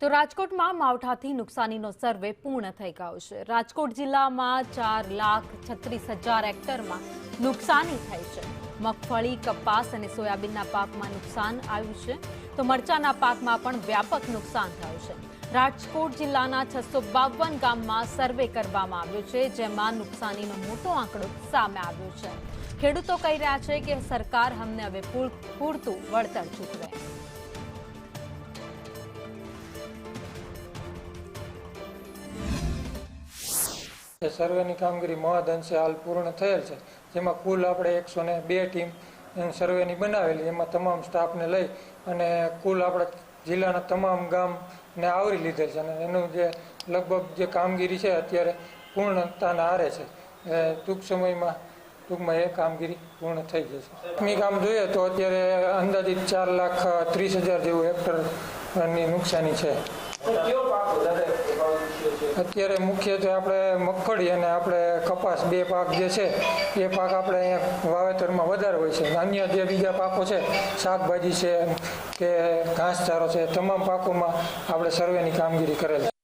તો રાજકોટમાં માવઠાથી નુકસાનીનો સર્વે પૂર્ણ થઈ ગયો છે। રાજકોટ જિલ્લામાં 4,36,000 હેક્ટરમાં નુકસાની થઈ છે। મગફળી, કપાસ અને સોયાબીનના પાકમાં નુકસાન આવ્યું છે, તો મરચાના પાકમાં પણ વ્યાપક નુકસાન થયું છે। રાજકોટ જિલ્લાના 652 ગામમાં સર્વે કરવામાં આવ્યો છે, જેમાં નુકસાનીનો મોટો આંકડો સામે આવ્યો છે। ખેડૂતો કહી રહ્યા છે કે સરકાર અમને હવે પૂરતું વળતર ચૂકવે। સર્વેની કામગીરી મહદઅંશે હાલ પૂર્ણ થયેલ છે, જેમાં કુલ આપણે 102 ટીમ સર્વેની બનાવેલી, જેમાં તમામ સ્ટાફને લઈ અને કુલ આપણે જિલ્લાના તમામ ગામને આવરી લીધેલ છે અને એનું જે લગભગ જે કામગીરી છે અત્યારે પૂર્ણતાના આરે છે। ટૂંક સમયમાં એ કામગીરી પૂર્ણ થઈ જશે। એ કામ જોઈએ તો અત્યારે અંદાજિત 4,30,000 જેવું હેક્ટરની નુકસાની છે। અત્યારે મુખ્યત્વે આપણે મગફળી અને આપણે કપાસ બે પાક જે છે એ પાક આપણે અહીંયા વાવેતરમાં વધારે હોય છે। અન્ય જે બીજા પાકો છે, શાકભાજી છે કે ઘાસચારો છે, તમામ પાકોમાં આપણે સર્વેની કામગીરી કરેલ છે।